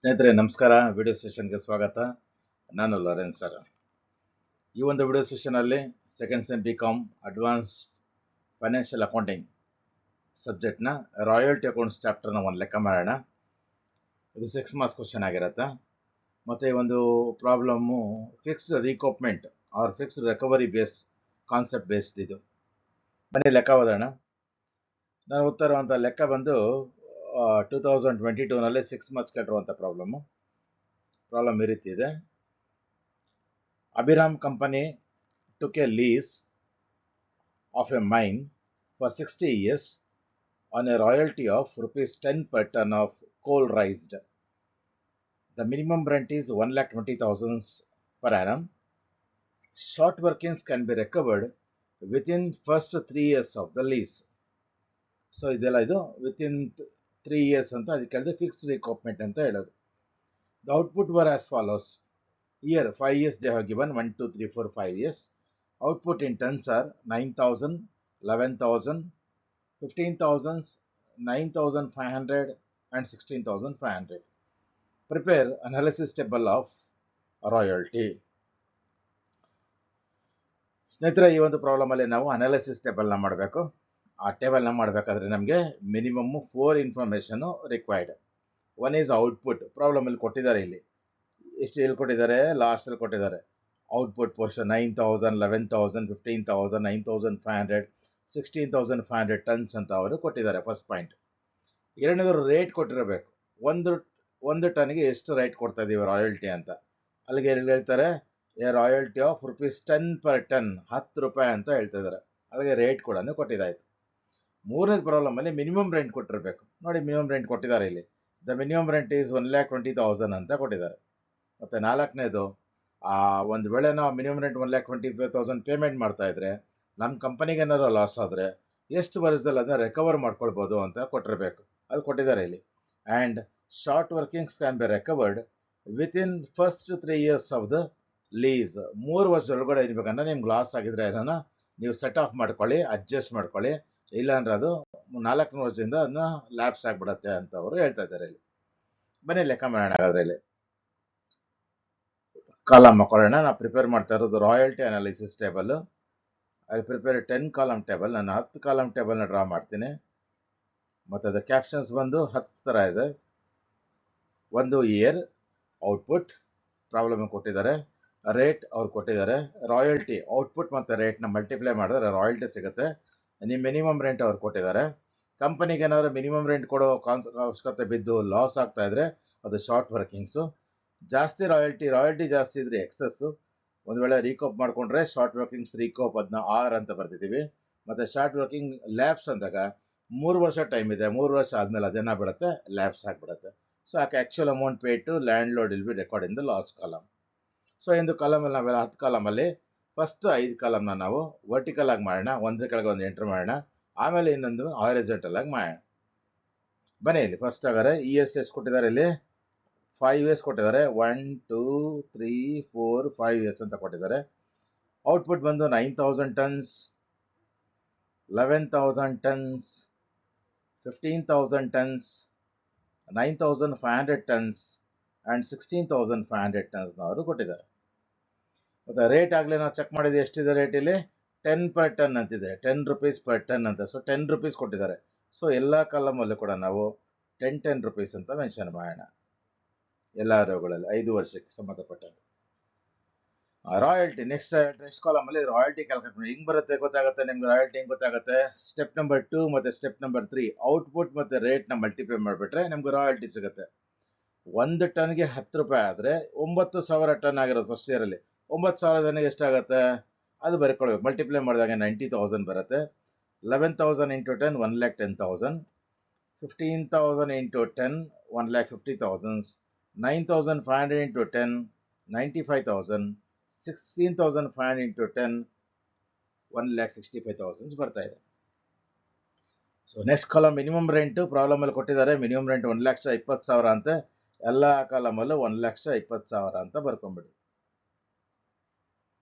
ಸ್ನೇಹಿತರೆ ನಮಸ್ಕಾರ. ವಿಡಿಯೋ ಸೆಷನ್ಗೆ ಸ್ವಾಗತ. ನಾನು ಲಾರೆನ್ಸ್ ಸರ್. ಈ ಒಂದು ವಿಡಿಯೋ ಸೆಷನಲ್ಲಿ second sem BCom advance financial accounting ಸಬ್ಜೆಕ್ಟ್ನ ರಾಯಲ್ಟಿ ಅಕೌಂಟ್ಸ್ ಚಾಪ್ಟರ್ನ ಒಂದು ಲೆಕ್ಕ ಮಾಡೋಣ. ಇದು 6 ಮಾರ್ಕ್ಸ್ ಕ್ವಶನ್ ಆಗಿರುತ್ತೆ. ಮತ್ತು ಈ ಒಂದು problem fixed recoupment or fixed recovery base concept based. ಇದು ಬನ್ನಿ ಲೆಕ್ಕ ಓದೋಣ. ನಾನು ಓದ್ತಾ ಇರುವಂಥ ಲೆಕ್ಕ ಬಂದು 2022ನಲ್ಲಿ 6 ಮಾರ್ಕ್ಸ್ ಕೇಳಿರುವಂಥ ಪ್ರಾಬ್ಲಮ್ ಈ ರೀತಿ ಇದೆ. Abhiram Company took a lease of a mine for 60 years on a royalty of rupees 10 per ton of coal raised. The minimum rent is 1,20,000 per annum. Short workings can be recovered within first 3 years of the lease. So ಇದೆಲ್ಲ ಇದು within 3 years ಅಂತ ಅದಕ್ಕೆ ಹೇಳಿದೆ fixed ರಿಕೋಪ್ಮೆಂಟ್ ಅಂತ ಹೇಳೋದು. The output were as follows. Here 5 years they have given 1, 2, 3, 4, 5 years. Output in tons are 9,000, 11,000, 15,000, 9,500 and 16,500. Prepare analysis table of royalty. ಸ್ನೇಹಿತರೆ, ಈ ಒಂದು ಪ್ರಾಬ್ಲಮಲ್ಲಿ ನಾವು ಅನಾಲಿಸಿಸ್ ಟೇಬಲ್ನ ಮಾಡಬೇಕು. ಆ ಟೇಬಲ್ನ ಮಾಡಬೇಕಾದ್ರೆ ನಮಗೆ minimum 4 information required. One is output. ಪ್ರಾಬ್ಲಮಲ್ಲಿ ಕೊಟ್ಟಿದ್ದಾರೆ, ಇಲ್ಲಿ ಎಷ್ಟು ಎಲ್ಲಿ ಕೊಟ್ಟಿದ್ದಾರೆ, ಲಾಸ್ಟಲ್ಲಿ ಕೊಟ್ಟಿದ್ದಾರೆ. ಔಟ್ಪುಟ್ ಪೋರ್ಷನ್ 9,000, 11,000, 15,000, 9,500, 16,500 ಟನ್ಸ್ ಅಂತ ಅವರು ಕೊಟ್ಟಿದ್ದಾರೆ. First point. ಎರಡನೇದು ರೇಟ್ ಕೊಟ್ಟಿರಬೇಕು. ಒಂದು ಟನ್ಗೆ ಎಷ್ಟು ರೇಟ್ ಕೊಡ್ತಾ ಇದ್ದೀವಿ ರಾಯಲ್ಟಿ ಅಂತ. ಅಲ್ಲಿಗೆ ಹೇಳ್ತಾರೆ A royalty of rupees 10 per ton, 10 ರೂಪಾಯಿ ಅಂತ ಹೇಳ್ತಾ ಇದ್ದಾರೆ. ಅಲ್ಲಿಗೆ ರೇಟ್ ಕೂಡ ಕೊಟ್ಟಿದ್ದಾಯ್ತು. ಮೂರನೇದು ಪ್ರಾಬ್ಲಮಲ್ಲಿ ಮಿನಿಮಮ್ ರೆಂಟ್ ಕೊಟ್ಟಿರಬೇಕು. ನೋಡಿ, ಮಿನಿಮಮ್ ರೆಂಟ್ ಕೊಟ್ಟಿದ್ದಾರೆ ಇಲ್ಲಿ. ದ ಮಿನಿಮಮ್ ರೆಂಟ್ ಈಸ್ 1,20,000 ಅಂತ ಕೊಟ್ಟಿದ್ದಾರೆ. ಮತ್ತು ನಾಲ್ಕನೇದು, ಒಂದು ವೇಳೆ ನಾವು ಮಿನಿಮಮ್ ರೆಂಟ್ 1,25,000 ಪೇಮೆಂಟ್ ಮಾಡ್ತಾ ಇದ್ರೆ ನಮ್ಮ ಕಂಪನಿಗೆ ಏನಾದ್ರು ಲಾಸ್ ಆದರೆ ಎಷ್ಟು ವರ್ಷದಲ್ಲಿ ಅದನ್ನ ರಿಕವರ್ ಮಾಡ್ಕೊಳ್ಬೋದು ಅಂತ ಕೊಟ್ಟಿರಬೇಕು. ಅದು ಕೊಟ್ಟಿದ್ದಾರೆ ಇಲ್ಲಿ. And short workings can be recovered within first 3 years of the lease. 3 ವರ್ಷದೊಳಗಡೆ ಇರ್ಬೇಕಂದ್ರೆ ನಿಮ್ಗೆ ಲಾಸ್ ಆಗಿದ್ರೆ ಏನನ್ನ ನೀವು ಸೆಟ್ ಆಫ್ ಮಾಡ್ಕೊಳ್ಳಿ, ಅಡ್ಜಸ್ಟ್ ಮಾಡ್ಕೊಳ್ಳಿ. ಇಲ್ಲಾಂದ್ರೆ ಅದು 4 ವರ್ಷದಿಂದ ಅದನ್ನ ಲ್ಯಾಪ್ಸ್ ಆಗಿಬಿಡತ್ತೆ ಅಂತ ಅವರು ಹೇಳ್ತಾ ಇದ್ದಾರೆ ಇಲ್ಲಿ. ಬನ್ನಿ ಲೆಕ್ಕ ಮಾಡೋಣ. ಹಾಗಾದ್ರೆ ಇಲ್ಲಿ ಕಾಲಮ್ ಹಾಕೊಳ್ಳೋಣ. ನಾವು ಪ್ರಿಪೇರ್ ಮಾಡ್ತಾ ಇರೋದು ರಾಯಲ್ಟಿ ಅನಾಲಿಸಿಸ್ ಟೇಬಲ್. ಅಲ್ಲಿ ಪ್ರಿಪೇರ್ 10 ಕಾಲಮ್ ಟೇಬಲ್. ನಾನು 10 ಕಾಲಮ್ ಟೇಬಲ್ನ ಡ್ರಾ ಮಾಡ್ತೀನಿ. ಮತ್ತು ಅದು ಕ್ಯಾಪ್ಷನ್ಸ್ ಬಂದು 10 ಥರ ಇದೆ. ಒಂದು ಇಯರ್, ಔಟ್ಪುಟ್ ಪ್ರಾಬ್ಲಮ್ ಕೊಟ್ಟಿದ್ದಾರೆ, ರೇಟ್ ಅವ್ರು ಕೊಟ್ಟಿದ್ದಾರೆ, ರಾಯಲ್ಟಿ ಔಟ್ಪುಟ್ ಮತ್ತು ರೇಟ್ನ ಮಲ್ಟಿಪ್ಲೈ ಮಾಡಿದ್ರೆ ರಾಯಲ್ಟಿ ಸಿಗುತ್ತೆ. ನಿಮ್ಮ ಮಿನಿಮಮ್ ರೆಂಟ್ ಅವ್ರು ಕೊಟ್ಟಿದ್ದಾರೆ. ಕಂಪನಿಗೆ ಏನಾದರೂ ಮಿನಿಮಮ್ ರೆಂಟ್ ಕೊಡೋ ಅವಶ್ಯಕತೆ ಬಿದ್ದು ಲಾಸ್ ಆಗ್ತಾ ಇದ್ರೆ ಅದು ಶಾರ್ಟ್ ವರ್ಕಿಂಗ್ಸು. ಜಾಸ್ತಿ ರಾಯಲ್ಟಿ ಜಾಸ್ತಿ ಇದ್ರೆ ಎಕ್ಸಸ್ಸು. ಒಂದು ವೇಳೆ ರೀಕೋಪ್ ಮಾಡಿಕೊಂಡ್ರೆ ಶಾರ್ಟ್ ವರ್ಕಿಂಗ್ಸ್ ರೀಕೋಪ್ ಅದನ್ನ ಆರ್ ಅಂತ ಬರ್ತಿದ್ದೀವಿ. ಮತ್ತು ಶಾರ್ಟ್ ವರ್ಕಿಂಗ್ ಲ್ಯಾಬ್ಸ್ ಅಂದಾಗ 3 ವರ್ಷ ಟೈಮ್ ಇದೆ. 3 ವರ್ಷ ಆದಮೇಲೆ ಅದೇನ ಬಿಡುತ್ತೆ, ಲ್ಯಾಬ್ಸ್ ಆಗಿಬಿಡುತ್ತೆ. So actual amount paid to landlord will be record in the last column. So ಇಂದು ಕಾಲಮಲ್ಲಿ ನಾವೆಲ್ಲ 10 ಕಾಲಮಲ್ಲಿ ಫಸ್ಟ್ 5 ಕಾಲಮ್ನ ನಾವು ವರ್ಟಿಕಲ್ ಆಗಿ ಮಾಡೋಣ. ಒಂದ್ರ ಕೆಳಗೆ ಒಂದು ಎಂಟ್ರ್ ಮಾಡೋಣ. ಆಮೇಲೆ ಇನ್ನೊಂದು ಹಾರಿಜಾಂಟಲ್ ಆಗಿ ಮಾಡೋಣ. ಬನ್ನಿ ಇಲ್ಲಿ ಫಸ್ಟ್ ಹಾಗಾದ್ರೆ ಇಯರ್ಸ್ ಎಷ್ಟು ಕೊಟ್ಟಿದ್ದಾರೆ, ಇಲ್ಲಿ 5 years ಕೊಟ್ಟಿದ್ದಾರೆ. 1, 2, 3, 4, 5 years ಅಂತ ಕೊಟ್ಟಿದ್ದಾರೆ. ಔಟ್ಪುಟ್ ಬಂದು 9,000 tons, 11,000 tons, 15,000 tons, 9,500 tons and 16,500 ಟನ್ಸ್ನ ಅವರು ಕೊಟ್ಟಿದ್ದಾರೆ. ಮತ್ತು ರೇಟ್ ಆಗಲೇ ನಾವು ಚೆಕ್ ಮಾಡಿದ್ವಿ, ಎಷ್ಟಿದೆ ರೇಟ್ ಇಲ್ಲಿ 10 per ton ಅಂತಿದೆ, 10 rupees per ton ಅಂತ. ಸೊ 10 rupees ಕೊಟ್ಟಿದ್ದಾರೆ. ಸೊ ಎಲ್ಲ ಕಾಲಮಲ್ಲೂ ಕೂಡ ನಾವು 10 rupees ಅಂತ ಮೆನ್ಷನ್ ಮಾಡೋಣ. ಎಲ್ಲ ರೋಗಳಲ್ಲಿ 5 ವರ್ಷಕ್ಕೆ ಸಂಬಂಧಪಟ್ಟಂಗೆ. ರಾಯಲ್ಟಿ ನೆಕ್ಸ್ಟ್ ಕಾಲಮಲ್ಲಿ ರಾಯಲ್ಟಿ ಕ್ಯಾಲ್ಕುಲೇಟ್ ಮಾಡಿ. ಹಿಂಗೆ ಬರುತ್ತೆ ಗೊತ್ತಾಗುತ್ತೆ ನಿಮ್ಗೆ. ರಾಯಲ್ಟಿ ಹೆಂಗೆ ಗೊತ್ತಾಗುತ್ತೆ, ಸ್ಟೆಪ್ ನಂಬರ್ 2 ಮತ್ತು ಸ್ಟೆಪ್ ನಂಬರ್ 3 ಔಟ್ಪುಟ್ ಮತ್ತು ರೇಟ್ನ ಮಲ್ಟಿಪ್ಲೈ ಮಾಡಿಬಿಟ್ರೆ ನಮ್ಗೆ ರಾಯಲ್ಟಿ ಸಿಗುತ್ತೆ. 1 ಟನ್ಗೆ 10 ರೂಪಾಯಿ ಆದರೆ 9,000 ಟನ್ ಆಗಿರೋದು ಫಸ್ಟ್ ಇಯರಲ್ಲಿ. 9,000 ಜನಕ್ಕೆ ಎಷ್ಟಾಗುತ್ತೆ ಅದು ಬರ್ಕೊಳ್ಬೇಕು. ಮಲ್ಟಿಪ್ಲೈ ಮಾಡಿದಾಗ 90,000 ಬರುತ್ತೆ. 11,000 ಇಂಟು 10 1,10,000, 15,000 ಇಂಟು 10 1,50,000, 9,500 ಇಂಟು 10 95,000, 16,500 ಇಂಟು 10 1,65,000 ಬರ್ತಾ ಇದೆ. So next column minimum rent ಪ್ರಾಬ್ಲಮಲ್ಲಿ ಕೊಟ್ಟಿದ್ದಾರೆ. ಮಿನಿಮಮ್ ರೆಂಟ್ 1,20,000 ಅಂತೆ. ಎಲ್ಲ ಕಾಲಮಲ್ಲೂ 1,20,000 ಅಂತ ಬರ್ಕೊಂಬಿಡಿ.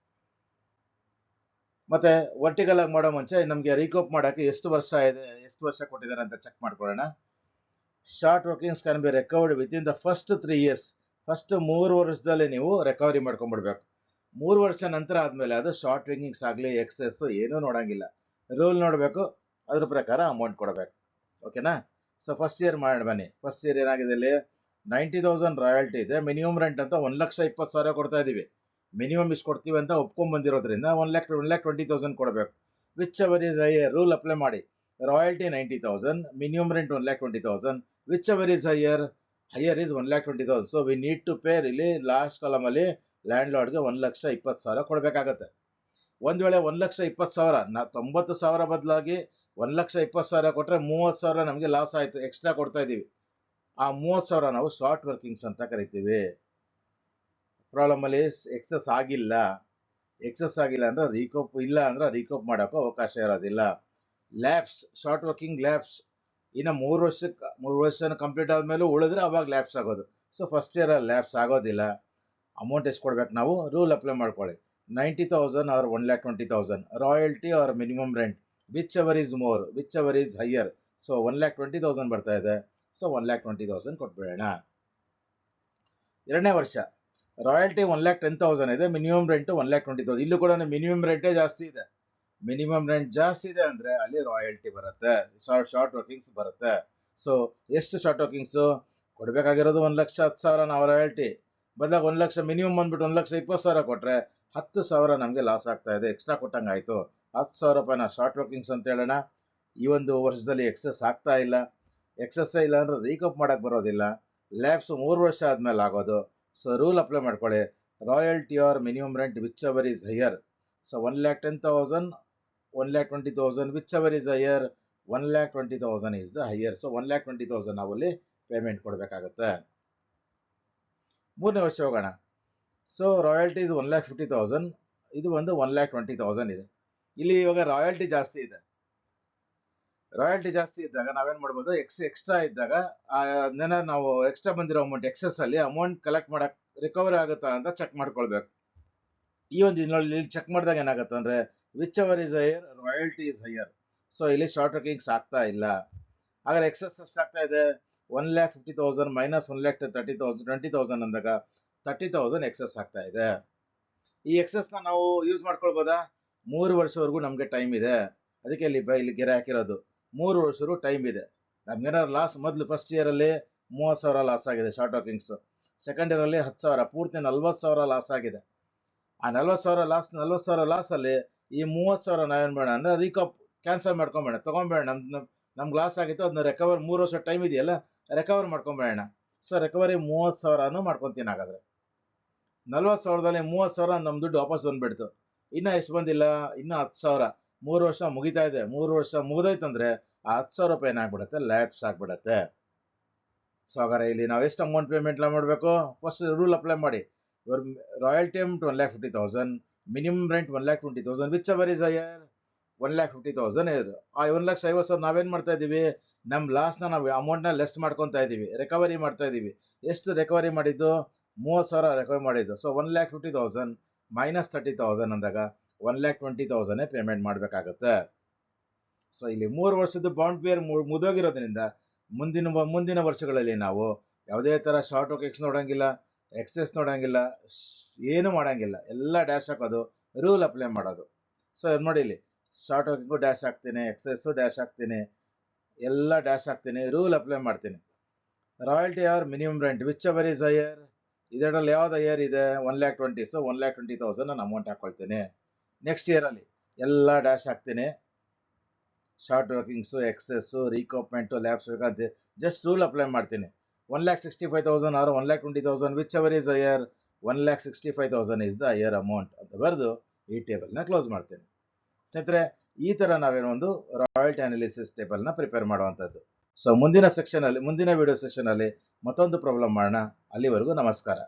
ಮತ್ತೆ ವರ್ಟಿಕಲ್ ಆಗಿ ಮಾಡೋ ಮುಂಚೆ ನಮಗೆ ರೀಕೋಪ್ ಮಾಡೋಕ್ಕೆ ಎಷ್ಟು ವರ್ಷ ಇದೆ, ಎಷ್ಟು ವರ್ಷ ಕೊಟ್ಟಿದ್ದಾರೆ ಅಂತ ಚೆಕ್ ಮಾಡ್ಕೊಳ್ಳೋಣ. Short workings can be recovered with in the first 3 years. First 3 ವರ್ಷದಲ್ಲಿ ನೀವು ರಿಕವರಿ ಮಾಡ್ಕೊಂಡ್ಬಿಡ್ಬೇಕು. 3 ವರ್ಷ ನಂತರ ಆದಮೇಲೆ ಅದು ಶಾರ್ಟ್ ವರ್ಕಿಂಗ್ಸ್ ಆಗಲಿ ಎಕ್ಸೆಸ್ ಏನೂ ನೋಡೋಂಗಿಲ್ಲ. ರೂಲ್ ನೋಡಬೇಕು, ಅದ್ರ ಪ್ರಕಾರ ಅಮೌಂಟ್ ಕೊಡಬೇಕು. ಓಕೆನಾ? ಸೊ ಫಸ್ಟ್ ಇಯರ್ ಮಾಡಿ ಬನ್ನಿ. ಫಸ್ಟ್ ಇಯರ್ ಏನಾಗಿದೆ ಇಲ್ಲಿ 90,000 ರಾಯಲ್ಟಿ ಇದೆ. ಮಿನಿಮಮ್ ರೆಂಟ್ ಅಂತ 1,20,000 ಕೊಡ್ತಾ ಇದ್ದೀವಿ. ಮಿನಿಮಮ್ ಇಷ್ಟು ಕೊಡ್ತೀವಿ ಅಂತ ಒಪ್ಕೊಂಡ್ ಬಂದಿರೋದ್ರಿಂದ 1,20,000 ಕೊಡಬೇಕು. Whichever is higher rule apply ಮಾಡಿ. Royalty 90,000, minimum rent 1,20,000. Whichever is higher is 1,20,000. So we need to pay. ಇಲ್ಲಿ ಲಾಸ್ಟ್ ಕಾಲಮ್ ಅಲ್ಲಿ ಲ್ಯಾಂಡ್ ಲಾರ್ಡ್ಗೆ 1,20,000 ಕೊಡಬೇಕಾಗತ್ತೆ. ಒಂದ್ ವೇಳೆ 1,20,000 90,000 ಬದಲಾಗಿ 1,20,000 ಕೊಟ್ರೆ 30,000 ನಮಗೆ ಲಾಸ್ ಆಯ್ತು, ಎಕ್ಸ್ಟ್ರಾ ಕೊಡ್ತಾ ಇದೀವಿ. ಆ 30,000 ನಾವು ಶಾರ್ಟ್ ವರ್ಕಿಂಗ್ಸ್ ಅಂತ ಕರಿತೀವಿ. ಪ್ರಾಬ್ಲಮ್ ಅಲ್ಲಿ ಎಕ್ಸಸ್ ಆಗಿಲ್ಲ ಅಂದ್ರೆ ರೀಕೋಪ್ ಇಲ್ಲ ಅಂದ್ರೆ ರೀಕೋಪ್ ಮಾಡೋಕ್ಕೂ ಅವಕಾಶ ಇರೋದಿಲ್ಲ. ಲ್ಯಾಬ್ಸ್, ಶಾರ್ಟ್ ವರ್ಕಿಂಗ್ ಲ್ಯಾಬ್ಸ್ ಇನ್ನು 3 ವರ್ಷ ಕಂಪ್ಲೀಟ್ ಆದ್ಮೇಲೆ ಉಳಿದ್ರೆ ಅವಾಗ ಲ್ಯಾಬ್ಸ್ ಆಗೋದು. ಸೊ ಫಸ್ಟ್ ಇಯರ್ ಲ್ಯಾಬ್ಸ್ ಆಗೋದಿಲ್ಲ. ಅಮೌಂಟ್ ಎಷ್ಟು ಕೊಡ್ಬೇಕು ನಾವು? ರೂಲ್ ಅಪ್ಲೈ ಮಾಡ್ಕೊಳ್ಳಿ. 90,000 or 1,20,000 royalty or minimum rent, whichever is more, whichever is higher. So 1,20,000 ಬರ್ತಾ ಇದೆ. ಸೊ 1,20,000 ಕೊಟ್ಬಿಡೋಣ. 2ನೇ ವರ್ಷ ರಾಯಲ್ಟಿ 1,10,000 ಇದೆ, ಮಿನಿಮಮ್ ರೆಂಟ್ 1,20,000. ಇಲ್ಲೂ ಕೂಡ ಮಿನಿಮಮ್ ರೆಂಟೇ ಜಾಸ್ತಿ ಇದೆ. ಮಿನಿಮಮ್ ರೆಂಟ್ ಜಾಸ್ತಿ ಇದೆ ಅಂದ್ರೆ ಅಲ್ಲಿ ರಾಯಲ್ಟಿ ಬರುತ್ತೆ, ಶಾರ್ಟ್ ವರ್ಕಿಂಗ್ಸ್ ಬರುತ್ತೆ. ಸೊ ಎಷ್ಟು ಶಾರ್ಟ್ ವರ್ಕಿಂಗ್ಸ್ ಕೊಡಬೇಕಾಗಿರೋದು? 1,10,000 ನಾವು ರಾಯಲ್ಟಿ ಬದಲಾಗಿ 1 ಲಕ್ಷ ಮಿನಿಮಮ್ ಬಂದ್ಬಿಟ್ಟು 1,20,000 ಕೊಟ್ರೆ 10,000 ನಮಗೆ ಲಾಸ್ ಆಗ್ತಾ ಇದೆ, ಎಕ್ಸ್ಟ್ರಾ ಕೊಟ್ಟಂಗೆ ಆಯ್ತು. 10,000 ರೂಪಾಯಿನ ಶಾರ್ಟ್ ವರ್ಕಿಂಗ್ಸ್ ಅಂತ ಹೇಳೋಣ. ಈ ಒಂದು ವರ್ಷದಲ್ಲಿ ಎಕ್ಸಸ್ ಆಗ್ತಾ ಇಲ್ಲ. ಎಕ್ಸಸ್ ಇಲ್ಲ ಅಂದ್ರೆ ರೀಕಪ್ ಮಾಡಕ್ ಬರೋದಿಲ್ಲ. ಲ್ಯಾಬ್ಸ್ 3 ವರ್ಷ ಆದ್ಮೇಲೆ ಆಗೋದು. ಸೊ ರೂಲ್ ಅಪ್ಲೈ ಮಾಡ್ಕೊಳ್ಳಿ. Royalty or minimum rent whichever is higher. So 1,10,000, 1,20,000 whichever is higher. 1,20,000 is the higher. So 1,20,000 ನಾವಲ್ಲಿ ಪೇಮೆಂಟ್ ಕೊಡಬೇಕಾಗುತ್ತೆ. 3ನೇ ವರ್ಷ ಹೋಗೋಣ. ಸೊ ರಾಯಲ್ಟಿ ಇಸ್ 1,50,000, ಇದು ಒಂದು 1,20,000 ಇದೆ. ಇಲ್ಲಿ ಇವಾಗ ರಾಯಲ್ಟಿ ಜಾಸ್ತಿ ಇದೆ. ರಾಯಲ್ಟಿ ಜಾಸ್ತಿ ಇದ್ದಾಗ ನಾವೇನ್ ಮಾಡ್ಬೋದು? ಎಕ್ಸ್ಟ್ರಾ ಇದ್ದಾಗ ನಾವು ಎಕ್ಸ್ಟ್ರಾ ಬಂದಿರೋ ಅಮೌಂಟ್ ಎಕ್ಸೆಸ್ ಅಲ್ಲಿ ಅಮೌಂಟ್ ಕಲೆಕ್ಟ್ ಮಾಡಕ್ ರಿಕವರಿ ಆಗುತ್ತಾ ಅಂತ ಚೆಕ್ ಮಾಡ್ಕೊಳ್ಬೇಕು. ಈ ಒಂದು ಇಲ್ಲಿ ಚೆಕ್ ಮಾಡಿದಾಗ ಏನಾಗುತ್ತೆ ಅಂದ್ರೆ which ever is higher, royalty is higher. So ಇಲ್ಲಿ ಶಾರ್ಟ್ ವರ್ಕಿಂಗ್ಸ್ ಆಗ್ತಾ ಇಲ್ಲ. ಹಾಗಾದ್ರೆ ಎಕ್ಸೆಸ್ ಎಷ್ಟು ಆಗ್ತಾ ಇದೆ? 1,50,000 ಮೈನಸ್ 1,30,000 20,000 ಅಂದಾಗ 30,000 ಎಕ್ಸೆಸ್ ಆಗ್ತಾ ಇದೆ. ಈ ಎಕ್ಸೆಸ್ ನಾವು ಯೂಸ್ ಮಾಡ್ಕೊಳ್ಬೋದಾ? 3 ವರ್ಷವರೆಗೂ ನಮ್ಗೆ ಟೈಮ್ ಇದೆ. ಅದಕ್ಕೆ ಇಲ್ಲಿ ಗೆರೆ ಹಾಕಿರೋದು. 3 ವರ್ಷವರೆಗೂ ಟೈಮ್ ಇದೆ. ನಮ್ಗೇನಾದ್ರು ಲಾಸ್ ಮೊದಲು ಫಸ್ಟ್ ಇಯರ್ ಅಲ್ಲಿ 30,000 ಲಾಸ್ ಆಗಿದೆ ಶಾರ್ಟ್ ವರ್ಕಿಂಗ್ಸ್. ಸೆಕೆಂಡ್ ಇಯರ್ ಅಲ್ಲಿ 10,000, ಪೂರ್ತಿ 40,000 ಲಾಸ್ ಆಗಿದೆ. ಆ 40,000 ಲಾಸ್ ಅಲ್ಲಿ ಈ 30,000 ನಾವೇನ್ ಬೇಡ ಅಂದ್ರೆ ರೀಕಾಪ್ ಕ್ಯಾನ್ಸಲ್ ಮಾಡ್ಕೊಂಬೇಡ, ತಗೊಂಬೇಡ. ನಮ್ಗೆ ಲಾಸ್ ಆಗಿತ್ತು, ಅದನ್ನ ರಿಕವರ್ 3 ವರ್ಷ ಟೈಮ್ ಇದೆಯಲ್ಲ, ರಿಕವರ್ ಮಾಡ್ಕೊಂಬೇಡ. ಸೊ ರಿಕವರಿ 30,000 ಮಾಡ್ಕೊಂತೀನಿ. ಹಾಗಾದ್ರೆ 40,000ದಲ್ಲಿ 30,000 ನಮ್ ದುಡ್ಡು ವಾಪಸ್ ಬಂದ್ಬಿಡ್ತು. ಇನ್ನ ಎಷ್ಟು ಬಂದಿಲ್ಲ? ಇನ್ನ 10,000. 3 ವರ್ಷ ಮುಗಿತಾ ಇದೆ. 3 ವರ್ಷ ಮುಗಿದೈತಂದ್ರೆ ಆ 10,000 ರೂಪಾಯಿ ಏನಾಗ್ಬಿಡತ್ತೆ? ಲ್ಯಾಬ್ಸ್ ಆಗ್ಬಿಡತ್ತೆ. ಸೊ ಹಾಗಾದ್ರೆ ಇಲ್ಲಿ ನಾವು ಎಷ್ಟು ಅಮೌಂಟ್ ಪೇಮೆಂಟ್ ಮಾಡಬೇಕು? ಫಸ್ಟ್ ರೂಲ್ ಅಪ್ಲೈ ಮಾಡಿ. Royalty amount 1,50,000, minimum rent 1,20,000, whichever is higher 1,50,000 ಇದ್ರು. ಆ 1,50,000 ನಾವೇನ್ ಮಾಡ್ತಾ ಇದೀವಿ? ನಮ್ ಲಾಸ್ ನಾವು ಅಮೌಂಟ್ ನ ಲೆಸ್ ಮಾಡ್ಕೊಂತಾ ಇದೀವಿ, ರಿಕವರಿ ಮಾಡ್ತಾ ಇದೀವಿ. ಎಷ್ಟು ರಿಕವರಿ ಮಾಡಿದ್ದು? 30,000 ರಿಕವರಿ ಮಾಡಿದ್ದು. ಸೊ 1,50,000 ಮೈನಸ್ 30,000 ಅಂದಾಗ 1,20,000 ಪೇಮೆಂಟ್ ಮಾಡ್ಬೇಕಾಗತ್ತೆ. ಸೊ ಇಲ್ಲಿ 3 ವರ್ಷದ ಬಾಂಡ್ ಪೀರಿಯಡ್ ಮುಗಿದೋಗಿರೋದ್ರಿಂದ ಮುಂದಿನ ವರ್ಷಗಳಲ್ಲಿ ನಾವು ಯಾವುದೇ ತರ ಶಾರ್ಟ್ ವರ್ಕಿಂಗ್ಸ್ ನೋಡಂಗಿಲ್ಲ, ಎಕ್ಸೆಸ್ ನೋಡಂಗಿಲ್ಲ, ಏನು ಮಾಡಂಗಿಲ್ಲ. ಎಲ್ಲ ಡ್ಯಾಶ್ ಹಾಕೋದು, ರೂಲ್ ಅಪ್ಲೈ ಮಾಡೋದು. ಸೊ ನೋಡಿ ಇಲ್ಲಿ ಶಾರ್ಟ್ ವರ್ಕಿಂಗು ಡ್ಯಾಶ್ ಹಾಕ್ತೀನಿ, ಎಕ್ಸೆಸ್ ಡ್ಯಾಶ್ ಹಾಕ್ತೀನಿ, ಎಲ್ಲ ಡ್ಯಾಶ್ ಹಾಕ್ತೀನಿ, ರೂಲ್ ಅಪ್ಲೈ ಮಾಡ್ತೀನಿ. Royalty or minimum rent whichever is higher. ಇದರಲ್ಲಿ ಯಾವ್ದು ಹೈಯರ್ ಇದೆ? 1,20,000. ಸೊ 1,20,000 ನಾನು ಅಮೌಂಟ್ ಹಾಕೊಳ್ತೀನಿ. ನೆಕ್ಸ್ಟ್ ಇಯರ್ ಅಲ್ಲಿ ಎಲ್ಲ ಡ್ಯಾಶ್ ಹಾಕ್ತೀನಿ. Short workings, excess, recoupment, lapse just rule apply ಮಾಡ್ತೀನಿ. 1,65,000 or 1,20,000 whichever is higher. 1,65,000 is the higher amount ಅಂತ ಬರೆದು ಈ ಟೇಬಲ್ನ ಕ್ಲೋಸ್ ಮಾಡ್ತೀನಿ. ಸ್ನೇಹಿತರೆ, ಈ ತರ ನಾವೇನೋ ಒಂದು ರಾಯಲ್ಟಿ ಅನಾಲಿಸಿಸ್ ಟೇಬಲ್ನ ಪ್ರಿಪೇರ್ ಮಾಡುವಂಥದ್ದು. ಸೊ ಮುಂದಿನ ವಿಡಿಯೋ ಸೆಕ್ಷನ್ ಅಲ್ಲಿ ಮತ್ತೊಂದು ಪ್ರಾಬ್ಲಮ್ ಮಾಡೋಣ. ಅಲ್ಲಿವರೆಗೂ ನಮಸ್ಕಾರ.